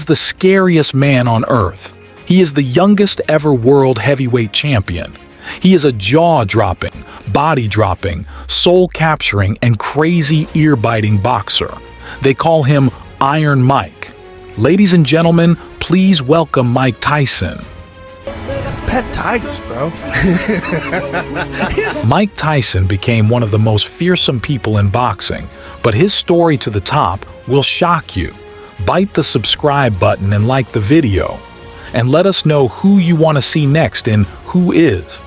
the scariest man on earth. He is the youngest ever world heavyweight champion. He is a jaw-dropping, body-dropping, soul-capturing, and crazy ear-biting boxer. They call him Iron Mike. Ladies and gentlemen, please welcome Mike Tyson. Pet tigers, bro. Mike Tyson became one of the most fearsome people in boxing, but his story to the top will shock you. Bite the subscribe button and like the video, and let us know who you want to see next in Who Is.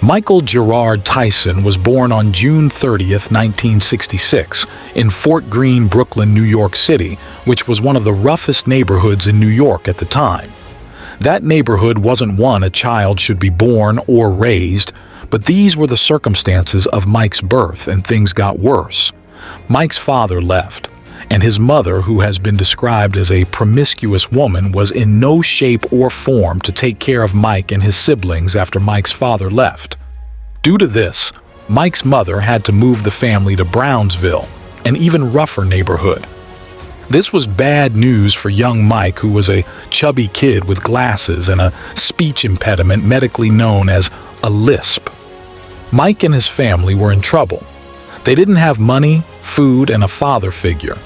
Michael Gerard Tyson was born on June 30th, 1966, in Fort Greene, Brooklyn, New York City, which was one of the roughest neighborhoods in New York at the time. That neighborhood wasn't one a child should be born or raised, but these were the circumstances of Mike's birth, and things got worse. Mike's father left, and his mother, who has been described as a promiscuous woman, was in no shape or form to take care of Mike and his siblings after Mike's father left. Due to this, Mike's mother had to move the family to Brownsville, an even rougher neighborhood. This was bad news for young Mike, who was a chubby kid with glasses and a speech impediment medically known as a lisp. Mike and his family were in trouble. They didn't have money, food, and a father figure.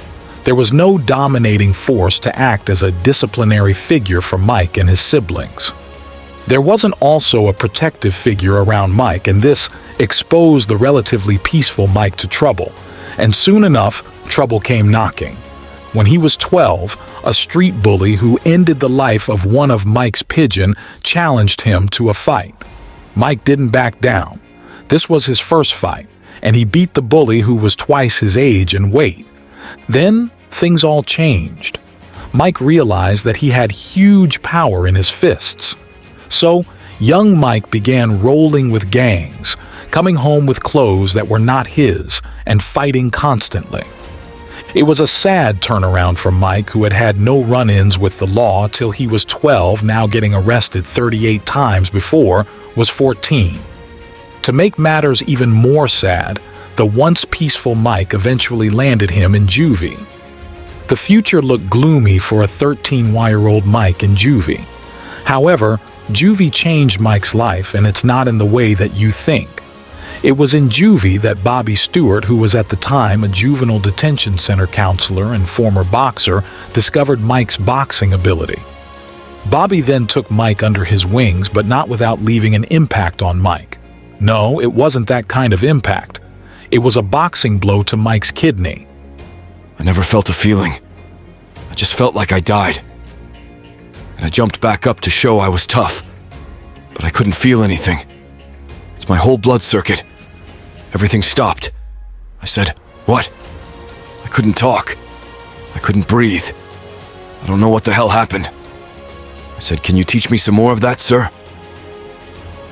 There was no dominating force to act as a disciplinary figure for Mike and his siblings. There wasn't also a protective figure around Mike, and this exposed the relatively peaceful Mike to trouble. And soon enough, trouble came knocking. When he was 12, a street bully who ended the life of one of Mike's pigeon challenged him to a fight. Mike didn't back down. This was his first fight, and he beat the bully, who was twice his age and weight. Then things all changed. Mike realized that he had huge power in his fists. So, young Mike began rolling with gangs, coming home with clothes that were not his, and fighting constantly. It was a sad turnaround for Mike, who had had no run-ins with the law till he was 12, now getting arrested 38 times before was 14. To make matters even more sad, the once peaceful Mike eventually landed him in juvie. The future looked gloomy for a 13-year-old Mike in juvie. However, juvie changed Mike's life, and it's not in the way that you think. It was in juvie that Bobby Stewart, who was at the time a juvenile detention center counselor and former boxer, discovered Mike's boxing ability. Bobby then took Mike under his wings, but not without leaving an impact on Mike. No, it wasn't that kind of impact. It was a boxing blow to Mike's kidney. I never felt a feeling. I just felt like I died. And I jumped back up to show I was tough. But I couldn't feel anything. It's my whole blood circuit. Everything stopped. I said, "What?" I couldn't talk. I couldn't breathe. I don't know what the hell happened. I said, "Can you teach me some more of that, sir?"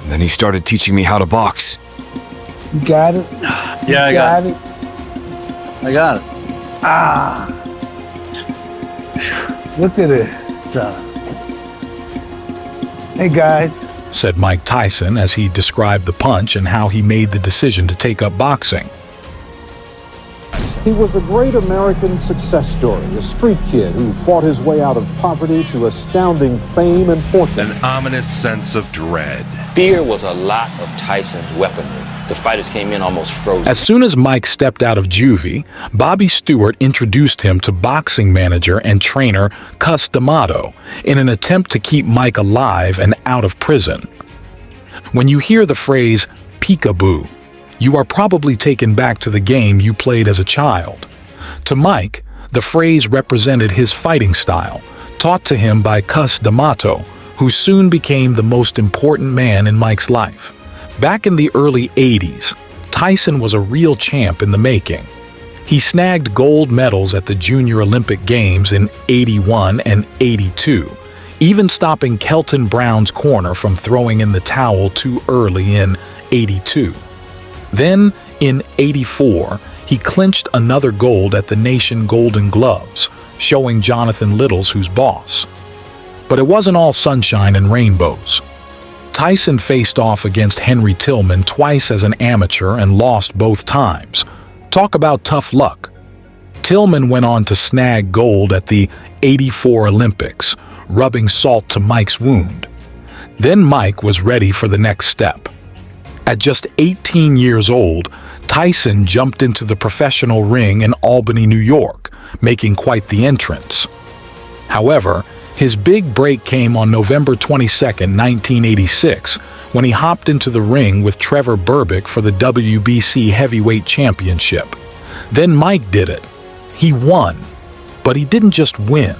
And then he started teaching me how to box. You got it? Yeah, I got it. I got it. Ah. Look at it. Hey, guys. Said Mike Tyson as he described the punch and how he made the decision to take up boxing. He was a great American success story, a street kid who fought his way out of poverty to astounding fame and fortune. An ominous sense of dread. Fear was a lot of Tyson's weaponry. The fighters came in almost frozen. As soon as Mike stepped out of juvie, Bobby Stewart introduced him to boxing manager and trainer Cus D'Amato in an attempt to keep Mike alive and out of prison. When you hear the phrase peekaboo, you are probably taken back to the game you played as a child. To Mike, the phrase represented his fighting style, taught to him by Cus D'Amato, who soon became the most important man in Mike's life. Back in the early 80s, Tyson was a real champ in the making. He snagged gold medals at the Junior Olympic Games in '81 and '82, even stopping Kelton Brown's corner from throwing in the towel too early in '82. Then, in '84, he clinched another gold at the Nation Golden Gloves, showing Jonathan Little's who's boss. But it wasn't all sunshine and rainbows. Tyson faced off against Henry Tillman twice as an amateur and lost both times. Talk about tough luck. Tillman went on to snag gold at the '84 Olympics, rubbing salt to Mike's wound. Then Mike was ready for the next step. At just 18 years old, Tyson jumped into the professional ring in Albany, New York, making quite the entrance. However, his big break came on November 22, 1986, when he hopped into the ring with Trevor Berbick for the WBC Heavyweight Championship. Then Mike did it. He won. But he didn't just win.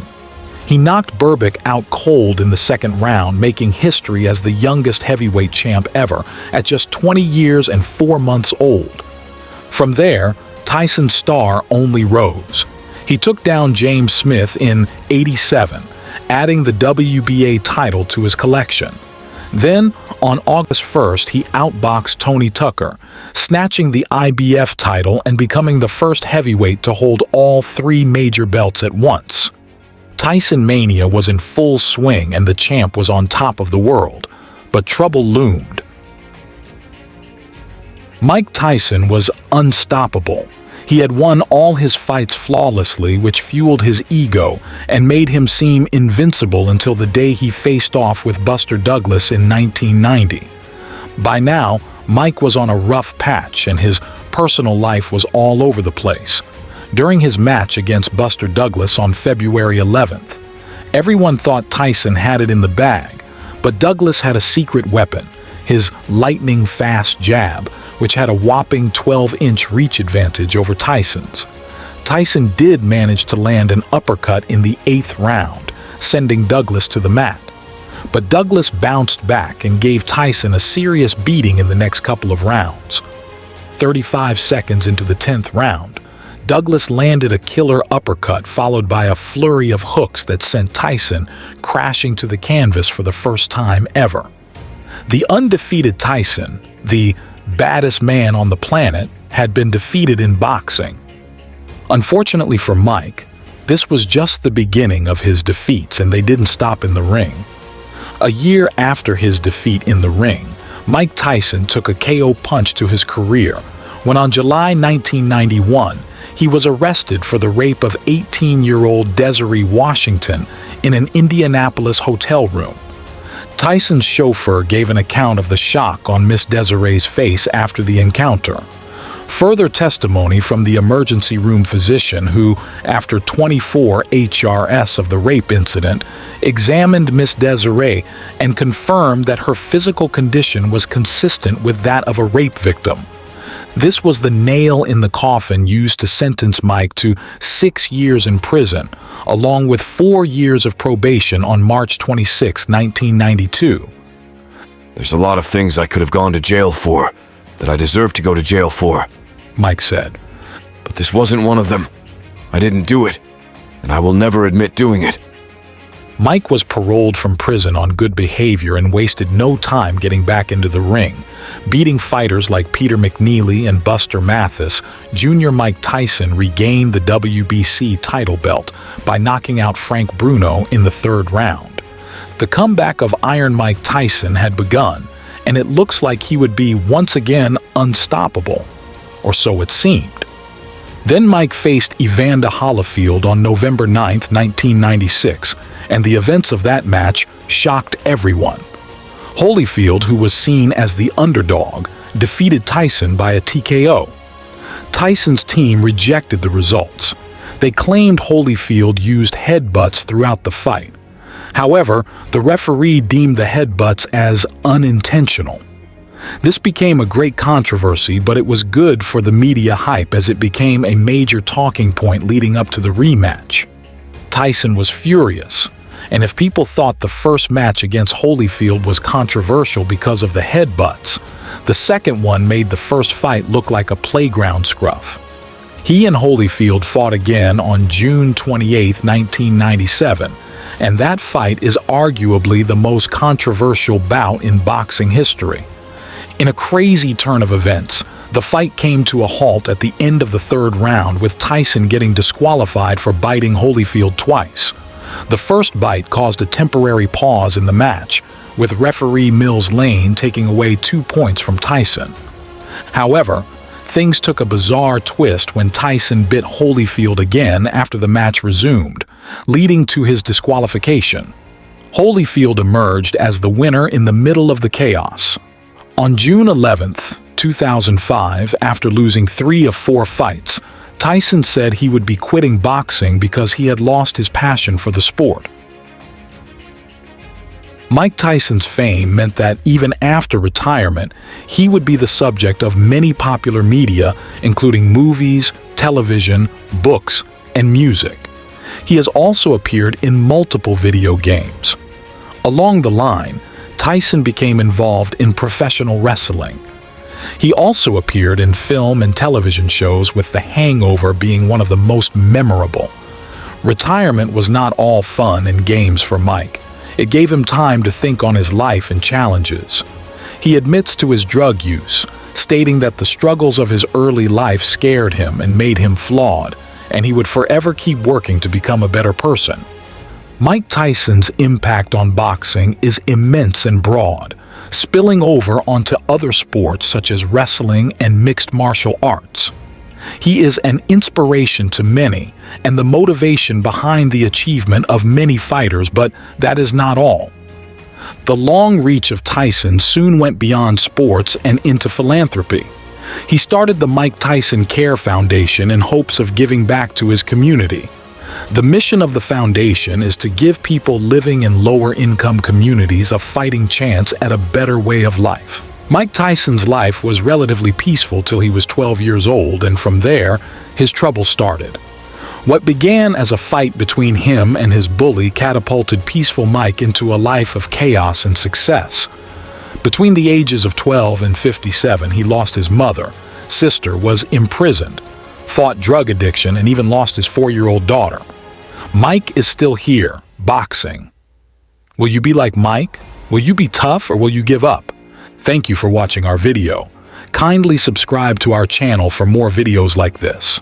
He knocked Berbick out cold in the second round, making history as the youngest heavyweight champ ever, at just 20 years and 4 months old. From there, Tyson's star only rose. He took down James Smith in '87, adding the WBA title to his collection. Then, on August 1st, he outboxed Tony Tucker, snatching the IBF title and becoming the first heavyweight to hold all 3 major belts at once. Tyson Mania was in full swing and the champ was on top of the world, but trouble loomed. Mike Tyson was unstoppable. He had won all his fights flawlessly, which fueled his ego and made him seem invincible until the day he faced off with Buster Douglas in 1990. By now, Mike was on a rough patch and his personal life was all over the place. During his match against Buster Douglas on February 11th, everyone thought Tyson had it in the bag, but Douglas had a secret weapon, his lightning-fast jab, which had a whopping 12-inch reach advantage over Tyson's. Tyson did manage to land an uppercut in the 8th round, sending Douglas to the mat. But Douglas bounced back and gave Tyson a serious beating in the next couple of rounds. 35 seconds into the 10th round, Douglas landed a killer uppercut followed by a flurry of hooks that sent Tyson crashing to the canvas for the first time ever. The undefeated Tyson, the baddest man on the planet, had been defeated in boxing. Unfortunately for Mike, this was just the beginning of his defeats and they didn't stop in the ring. A year after his defeat in the ring, Mike Tyson took a KO punch to his career when on July 1991, he was arrested for the rape of 18-year-old Desiree Washington in an Indianapolis hotel room. Tyson's chauffeur gave an account of the shock on Miss Desiree's face after the encounter. Further testimony from the emergency room physician who, after 24 HRS of the rape incident, examined Miss Desiree and confirmed that her physical condition was consistent with that of a rape victim. This was the nail in the coffin used to sentence Mike to 6 years in prison, along with 4 years of probation on March 26, 1992. There's a lot of things I could have gone to jail for, that I deserve to go to jail for, Mike said. But this wasn't one of them. I didn't do it, and I will never admit doing it. Mike was paroled from prison on good behavior and wasted no time getting back into the ring. Beating fighters like Peter McNeely and Buster Mathis, Junior Mike Tyson regained the WBC title belt by knocking out Frank Bruno in the 3rd round. The comeback of Iron Mike Tyson had begun, and it looks like he would be once again unstoppable, or so it seemed. Then Mike faced Evander Holyfield on November 9, 1996, and the events of that match shocked everyone. Holyfield, who was seen as the underdog, defeated Tyson by a TKO. Tyson's team rejected the results. They claimed Holyfield used headbutts throughout the fight. However, the referee deemed the headbutts as unintentional. This became a great controversy, but it was good for the media hype as it became a major talking point leading up to the rematch. Tyson was furious, and if people thought the first match against Holyfield was controversial because of the headbutts, the second one made the first fight look like a playground scruff. He and Holyfield fought again on June 28, 1997, and that fight is arguably the most controversial bout in boxing history. In a crazy turn of events, the fight came to a halt at the end of the 3rd round with Tyson getting disqualified for biting Holyfield twice. The first bite caused a temporary pause in the match, with referee Mills Lane taking away 2 points from Tyson. However, things took a bizarre twist when Tyson bit Holyfield again after the match resumed, leading to his disqualification. Holyfield emerged as the winner in the middle of the chaos. On June 11, 2005, after losing 3 of 4 fights, Tyson said he would be quitting boxing because he had lost his passion for the sport. Mike Tyson's fame meant that even after retirement, he would be the subject of many popular media, including movies, television, books, and music. He has also appeared in multiple video games. Along the line, Tyson became involved in professional wrestling. He also appeared in film and television shows, with The Hangover being one of the most memorable. Retirement was not all fun and games for Mike. It gave him time to think on his life and challenges. He admits to his drug use, stating that the struggles of his early life scared him and made him flawed, and he would forever keep working to become a better person. Mike Tyson's impact on boxing is immense and broad, spilling over onto other sports such as wrestling and mixed martial arts. He is an inspiration to many and the motivation behind the achievement of many fighters, but that is not all. The long reach of Tyson soon went beyond sports and into philanthropy. He started the Mike Tyson Care Foundation in hopes of giving back to his community. The mission of the foundation is to give people living in lower-income communities a fighting chance at a better way of life. Mike Tyson's life was relatively peaceful till he was 12 years old, and from there, his trouble started. What began as a fight between him and his bully catapulted peaceful Mike into a life of chaos and success. Between the ages of 12 and 57, he lost his mother, sister, was imprisoned, fought drug addiction, and even lost his 4-year-old daughter. Mike is still here, boxing. Will you be like Mike? Will you be tough, or will you give up? Thank you for watching our video. Kindly subscribe to our channel for more videos like this.